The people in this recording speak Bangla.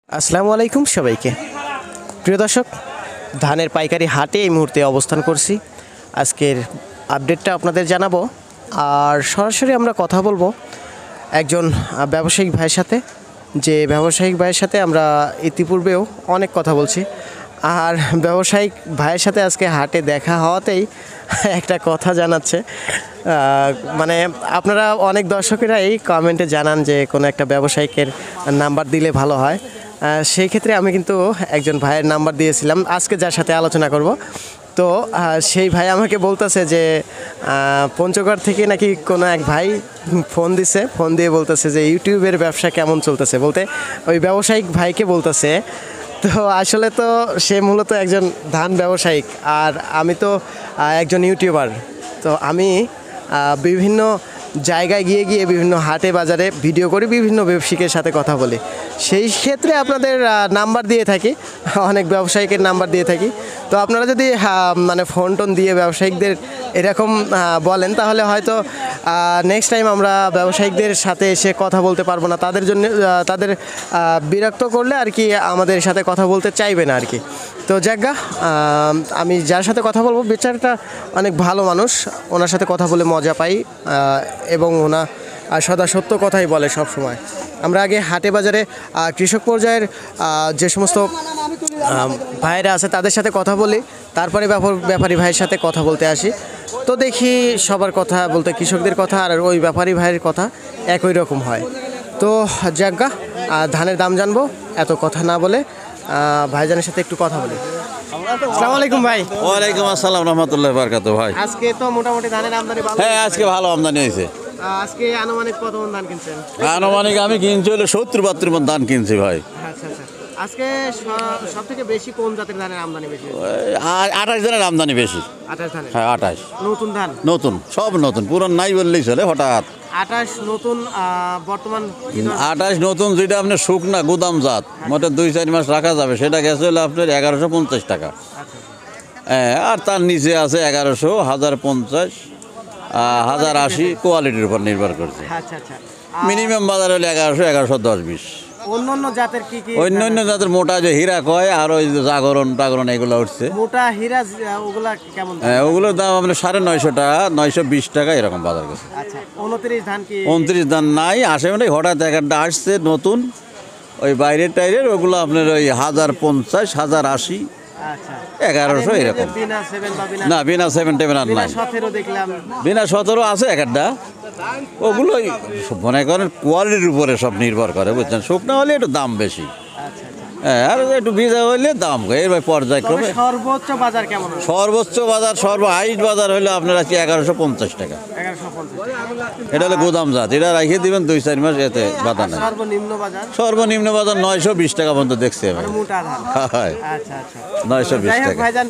আসসালামু আলাইকুম সবাইকে। প্রিয় দর্শক, ধানের পাইকারি হাটে এই মুহূর্তে অবস্থান করছি। আজকের আপডেটটা আপনাদের জানাবো, আর সরাসরি আমরা কথা বলবো একজন ব্যবসায়িক ভাইয়ের সাথে, যে ব্যবসায়িক ভাইয়ের সাথে আমরা ইতিপূর্বেও অনেক কথা বলছি। আর ব্যবসায়িক ভাইয়ের সাথে আজকে হাটে দেখা হওয়াতেই একটা কথা জানাচ্ছে, মানে আপনারা অনেক দর্শকেরাই কমেন্টে জানান যে কোনো একটা ব্যবসায়িকের নাম্বার দিলে ভালো হয়। সেই ক্ষেত্রে আমি কিন্তু একজন ভাইয়ের নাম্বার দিয়েছিলাম আজকে, যার সাথে আলোচনা করব। তো সেই ভাই আমাকে বলতেছে যে পঞ্চগড় থেকে নাকি কোনো এক ভাই ফোন দিছে, ফোন দিয়ে বলতেছে যে ইউটিউবের ব্যবসা কেমন চলতেছে, বলতে ওই ব্যবসায়িক ভাইকে বলতেছে। তো আসলে তো সে মূলত একজন ধান ব্যবসায়িক, আর আমি তো একজন ইউটিউবার। তো আমি বিভিন্ন জায়গায় গিয়ে গিয়ে বিভিন্ন হাটে বাজারে ভিডিও করি, বিভিন্ন ব্যবসায়িকের সাথে কথা বলি। সেই ক্ষেত্রে আপনাদের নাম্বার দিয়ে থাকি, অনেক ব্যবসায়িকের নাম্বার দিয়ে থাকি। তো আপনারা যদি মানে ফোন টোন দিয়ে ব্যবসায়িকদের এরকম বলেন, তাহলে হয়তো নেক্সট টাইম আমরা ব্যবসায়িকদের সাথে এসে কথা বলতে পারবো না। তাদের জন্য তাদের বিরক্ত করলে আর কি আমাদের সাথে কথা বলতে চাইবে না আর কি। তো জায়গা আমি যার সাথে কথা বলবো, বেচারাটা অনেক ভালো মানুষ, ওনার সাথে কথা বলে মজা পাই, এবং ওনা সদা সত্য কথাই বলে সব সময়। আমরা আগে হাটে বাজারে কৃষক পর্যায়ের যে সমস্ত ভাইয়েরা আছে তাদের সাথে কথা বলি, তারপরে ব্যাপারী ভাইয়ের সাথে কথা বলতে আসি। তো দেখি সবার কথা বলতে কৃষকদের কথা আর ওই ব্যাপারী ভাইয়ের কথা একই রকম হয়। তো জায়গা ধানের দাম জানবো, এত কথা না বলে ভাইজানের সাথে একটু কথা বলি। আসসালামু আলাইকুম ভাই। ওয়ালাইকুম আসসালাম রহমতুল্লাহ বারকাতুহু ভাই। আজকে তো মোটামুটি ধানের আমদানি ভালো। হ্যাঁ, আজকে ভালো আমদানি হয়েছে। আজকে আনুমানিক কত মণ ধান কিনছেন? আনুমানিক আমি কিনছি হলো 70-72 মণ ধান কিনছি ভাই। আচ্ছা আচ্ছা। আজকে সব থেকে বেশি কোন জাতের ধানের আমদানি বেশি? 28 ধানের আমদানি বেশি। 28 ধানের? হ্যাঁ 28 নতুন ধান? নতুন, সব নতুন, পুরান নাই বললেই চলে। হঠাৎ 28 নতুন, বর্তমান কি দর? 28 নতুন, যেটা আপনার শুকনা গুদাম জাত, মোটে 2-4 মাস রাখা যাবে, সেটা গেছে হলো আপনার 1150 টাকা। আচ্ছা হ্যাঁ, আর তার নিচে আছে 1100, 1050, 1080, কোয়ালিটির উপর নির্ভর করছে। আচ্ছা আচ্ছা। মিনিমাম বাজার হলো 1100, 1110-20। অন্য জাতের কি কি? অন্য জাতের মোটা যে হীরা কয়, আর ওই যে জাগরণ টাগরণ এগুলো উঠছে। মোটা হীরা ওগুলা কেমন দাম? হ্যাঁ, ওগুলোর দাম আপনার 950 টাকা, 920 টাকা এরকম বাজার গেছে। আচ্ছা। 29 ধান কি? 29 ধান নাই, আসে মানে হঠাৎ একটা আসছে নতুন, ওই বাইরের টাইরের, ওগুলো আপনার ওই 1050, 1080, আচ্ছা 1100 এরকম। বিনা 7 বা বিনা? না, বিনা 7 আর বিনা নাই। 17 দেখলাম। বিনা 17 আছে একটা। ওগুলোই মনে করেন কোয়ালিটির উপরে সব নির্ভর করে, বুঝছেন। শুকনো হলে একটু দাম বেশি, আচ্ছা আচ্ছা। হ্যাঁ, আর একটু ভিজা হইলে দাম এর পর্যায়ক্রমে। সর্বোচ্চ বাজার কেমন? সর্বোচ্চ বাজার, সর্বহাইট বাজার হলো আপনার আছে 1150 টাকা। 1150। এটা হলো গোদাম জাত, এটা রেখে দিবেন 2-4 মাস, এতে বাধা নাই। সর্বনিম্ন বাজার? সর্বনিম্ন বাজার 920 টাকা পর্যন্ত দেখছি আমি। মোটা ধান? হয়, আচ্ছা আচ্ছা। 920 যাই হোক টাকা। ভাইজান,